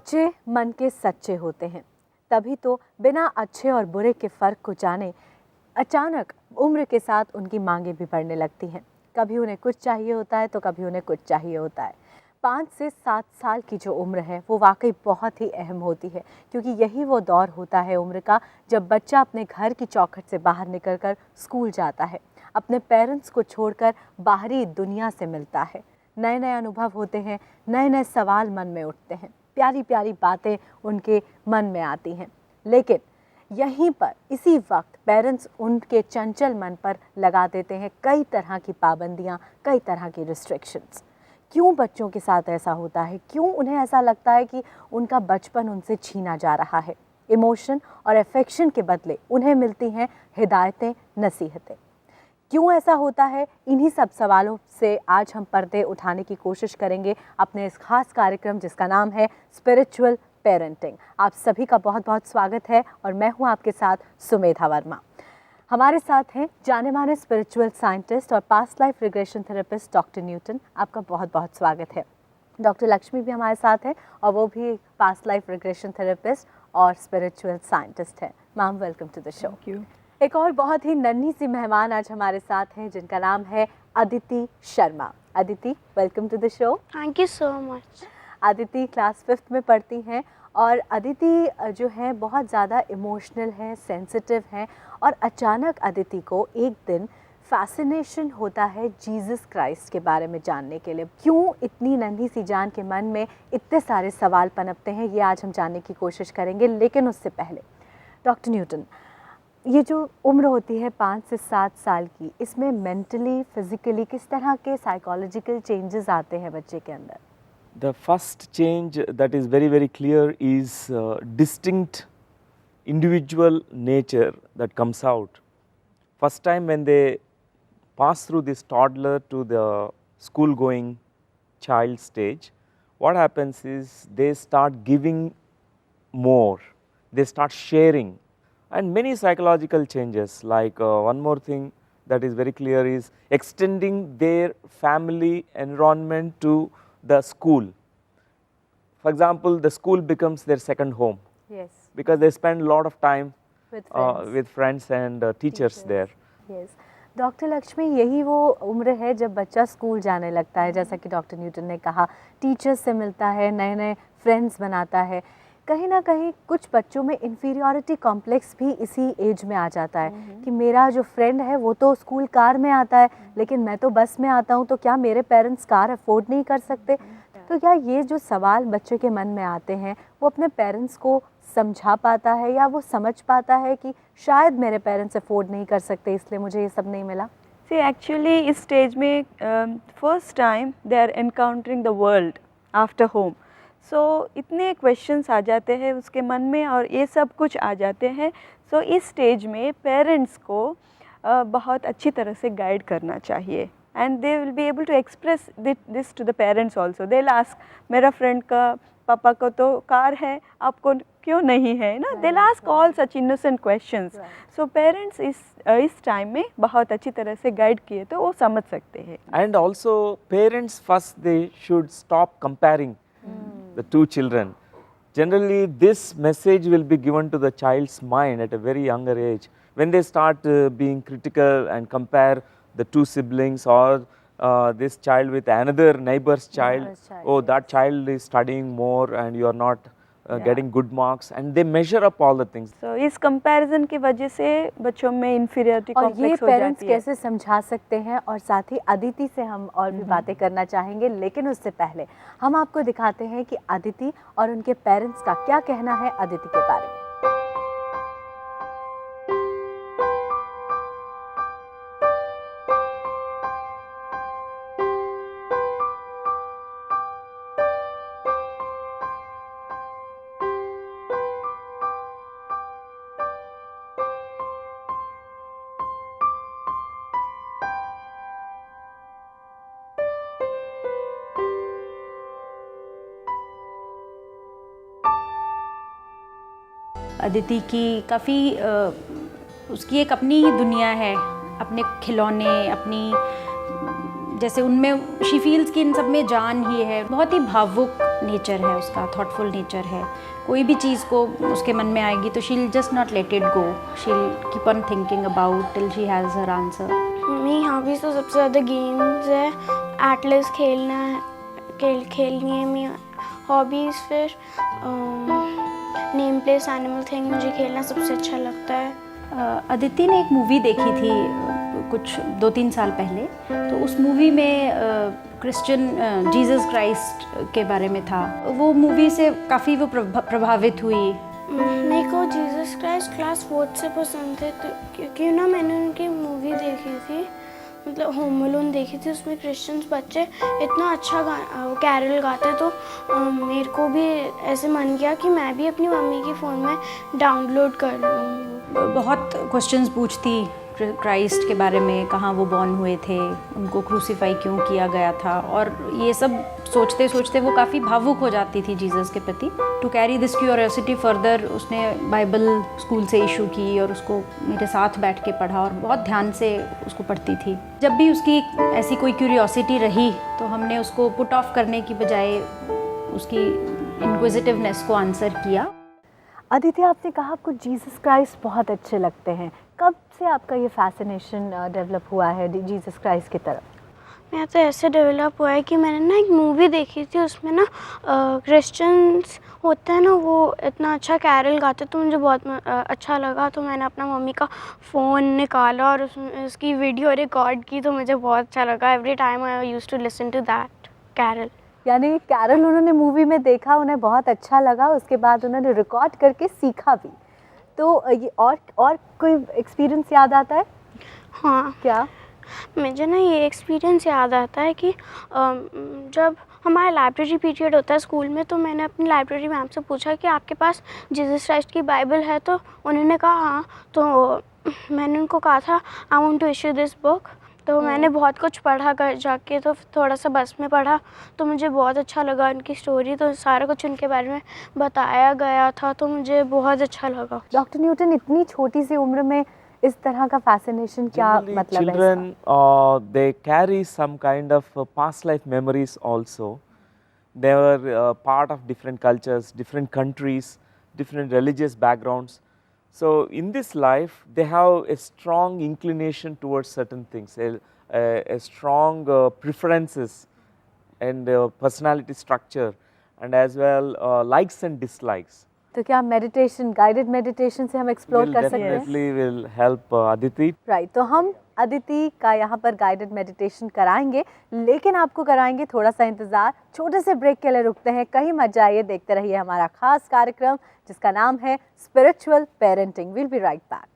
बच्चे मन के सच्चे होते हैं, तभी तो बिना अच्छे और बुरे के फ़र्क को जाने अचानक उम्र के साथ उनकी मांगें भी बढ़ने लगती हैं। कभी उन्हें कुछ चाहिए होता है तो कभी उन्हें कुछ चाहिए होता है। 5 से 7 साल की जो उम्र है वो वाकई बहुत ही अहम होती है, क्योंकि यही वो दौर होता है उम्र का जब बच्चा अपने घर की चौखट से बाहर निकलकर स्कूल जाता है, अपने पेरेंट्स को छोड़कर बाहरी दुनिया से मिलता है। नए नए अनुभव होते हैं, नए नए सवाल मन में उठते हैं, प्यारी प्यारी बातें उनके मन में आती हैं। लेकिन यहीं पर इसी वक्त पेरेंट्स उनके चंचल मन पर लगा देते हैं कई तरह की पाबंदियां, कई तरह की रिस्ट्रिक्शंस। क्यों बच्चों के साथ ऐसा होता है? क्यों उन्हें ऐसा लगता है कि उनका बचपन उनसे छीना जा रहा है? इमोशन और अफेक्शन के बदले उन्हें मिलती हैं हिदायतें, नसीहतें। क्यों ऐसा होता है? इन्हीं सब सवालों से आज हम पर्दे उठाने की कोशिश करेंगे अपने इस खास कार्यक्रम जिसका नाम है स्पिरिचुअल पेरेंटिंग। आप सभी का बहुत बहुत स्वागत है और मैं हूं आपके साथ सुमेधा वर्मा। हमारे साथ हैं जाने माने स्पिरिचुअल साइंटिस्ट और past life regression therapist doctor Newton. आपका बहुत बहुत स्वागत है। डॉक्टर लक्ष्मी भी हमारे साथ हैं और वो भी पास्ट लाइफ रिग्रेशन थेरेपिस्ट और स्पिरिचुअल साइंटिस्ट है। Ma'am, welcome to the show. Thank you. एक और बहुत ही नन्ही सी मेहमान आज हमारे साथ हैं जिनका नाम है Aditi Sharma. Aditi, welcome to the show. Thank you so much. Aditi class 5th में पढ़ती हैं और अदिति जो है बहुत ज़्यादा इमोशनल है, सेंसिटिव है और अचानक अदिति को एक दिन फैसिनेशन होता है जीसस क्राइस्ट के बारे में जानने के लिए। क्यों इतनी नन्ही सी जान के मन में इतने सारे सवाल पनपते हैं, ये आज हम जानने की कोशिश करेंगे। लेकिन उससे पहले डॉक्टर न्यूटन, ये जो उम्र होती है 5 से 7 साल की, इसमें मेंटली, फिजिकली किस तरह के साइकोलॉजिकल चेंजेस आते हैं बच्चे के अंदर? The first change that is very, very clear is distinct individual nature that comes out. First time when they pass through this toddler to the school going child stage, what happens is they start giving more, they start sharing, and many psychological changes like one more thing that is very clear is extending their family environment to the school. For example, the school becomes their second home. Yes. Because they spend a lot of time with with friends and teachers there. Yes. Doctor Lakshmi, यही वो उम्र है जब बच्चा school जाने लगता है, जैसा कि डॉक्टर न्यूटन ने कहा, टीचर्स से मिलता है, नए नए फ्रेंड्स बनाता है। कहीं ना कहीं कुछ बच्चों में इन्फीरियॉरिटी कॉम्प्लेक्स भी इसी एज में आ जाता है कि मेरा जो फ्रेंड है वो तो स्कूल कार में आता है लेकिन मैं तो बस में आता हूँ, तो क्या मेरे पेरेंट्स कार अफोर्ड नहीं कर सकते? तो क्या ये जो सवाल बच्चे के मन में आते हैं वो अपने पेरेंट्स को समझा पाता है या वो समझ पाता है कि शायद मेरे पेरेंट्स अफोर्ड नहीं कर सकते इसलिए मुझे ये सब नहीं मिला? See, एक्चुअली इस स्टेज में first time they are encountering the world after home, so इतने क्वेश्चंस आ जाते हैं उसके मन में और ये सब कुछ आ जाते हैं। सो इस स्टेज में पेरेंट्स को बहुत अच्छी तरह से गाइड करना चाहिए and they will be able to express this to the parents also. They will ask, मेरा फ्रेंड का पापा को तो कार है, आपको क्यों नहीं है ना? दे will ask all such innocent questions. So parents इस टाइम में बहुत अच्छी तरह से गाइड किए तो वो समझ सकते हैं। And also parents first they should stop comparing the two children. Generally this message will be given to the child's mind at a very younger age. When they start being critical and compare the two siblings or this child with another neighbor's child, oh that child is studying more and you are not getting good marks, and they measure up all the things. So इस comparison की वजह से बच्चों में inferiority और ये complex हो parents जाती है। कैसे समझा सकते हैं? और साथ ही अदिति से हम और भी बातें करना चाहेंगे, लेकिन उससे पहले हम आपको दिखाते हैं कि अदिति और उनके पेरेंट्स का क्या कहना है अदिति के बारे में। अदिति की काफ़ी उसकी एक अपनी ही दुनिया है, अपने खिलौने, अपनी जैसे उनमें शी फील्स की इन सब में जान ही है। बहुत ही भावुक नेचर है उसका, थॉटफुल नेचर है। कोई भी चीज़ को उसके मन में आएगी तो she will just not let it go, she will keep on thinking about till she has her answer. मेरी हॉबीज़ तो सबसे ज़्यादा गेम्स है, एटलस खेलना है, खेलनी है मेरी हॉबीज़। फिर नेम प्लेस एनिमल थिंग मुझे खेलना सबसे अच्छा लगता है। अदिति ने एक मूवी देखी थी कुछ 2-3 साल पहले, तो उस मूवी में क्रिश्चियन जीसस क्राइस्ट के बारे में था। वो मूवी से काफ़ी वो प्रभावित हुई। मेरे को जीसस क्राइस्ट क्लास 4 से पसंद थे, तो क्योंकि ना मैंने उनकी मूवी देखी थी, मतलब होम अलोन देखी थी, उसमें क्रिश्चियंस बच्चे इतना अच्छा कैरल गाते, तो मेरे को भी ऐसे मन किया कि मैं भी अपनी मम्मी के फ़ोन में डाउनलोड कर लूँ। बहुत क्वेश्चंस पूछती क्राइस्ट के बारे में, कहाँ वो बॉर्न हुए थे, उनको क्रूसीफाई क्यों किया गया था, और ये सब सोचते सोचते वो काफ़ी भावुक हो जाती थी जीसस के प्रति। To carry this curiosity further उसने बाइबल स्कूल से इशू की और उसको मेरे साथ बैठ के पढ़ा और बहुत ध्यान से उसको पढ़ती थी। जब भी उसकी ऐसी कोई क्यूरियोसिटी रही तो हमने उसको पुट ऑफ करने की बजाय उसकी इंक्विजिटिवनेस को आंसर किया। अदिति, आपने कहा आपको जीसस क्राइस्ट बहुत अच्छे लगते हैं, कब से आपका ये फैसिनेशन डेवलप हुआ है जीसस क्राइस्ट की तरफ? मेरा तो ऐसे डेवलप हुआ है कि मैंने ना एक मूवी देखी थी, उसमें ना क्रिश्चियंस होते हैं ना, वो इतना अच्छा कैरल गाते, तो मुझे बहुत अच्छा लगा। तो मैंने अपना मम्मी का फ़ोन निकाला और उसकी वीडियो रिकॉर्ड की, तो मुझे बहुत अच्छा लगा। Every time I used to listen to that carol. यानी कैरल उन्होंने मूवी में देखा, उन्हें बहुत अच्छा लगा, उसके बाद उन्होंने रिकॉर्ड करके सीखा भी। तो ये और कोई एक्सपीरियंस याद आता है? हाँ, क्या? मुझे ना ये एक्सपीरियंस याद आता है कि जब हमारा लाइब्रेरी पीरियड होता है स्कूल में, तो मैंने अपनी लाइब्रेरी मैम से पूछा कि आपके पास जीसस क्राइस्ट की बाइबल है, तो उन्होंने कहा हाँ। तो मैंने उनको कहा था I want to issue this book. तो मैंने बहुत कुछ पढ़ा घर जाके, तो थोड़ा सा बस में पढ़ा, तो मुझे बहुत अच्छा लगा उनकी स्टोरी, तो सारा कुछ उनके बारे में बताया गया था, तो मुझे बहुत अच्छा लगा। डॉक्टर न्यूटन, इतनी छोटी सी उम्र में इस तरह का फैसिनेशन क्या मतलब है? Children, they carry some kind of past life memories also. They were part of different cultures, different countries, different religious backgrounds. So in this life, they have a strong inclination towards certain things, a strong preferences and personality structure, and as well likes and dislikes. तो क्या meditation, guided meditation से हम explore Will कर सकते हैं? definitely will help Aditi. Right, तो हम अदिति का यहाँ पर गाइडेड मेडिटेशन कराएंगे, लेकिन आपको कराएंगे थोड़ा सा इंतज़ार। छोटे से ब्रेक के लिए रुकते हैं, कहीं मत जाइए, देखते रहिए हमारा खास कार्यक्रम जिसका नाम है spiritual parenting. Will be right back.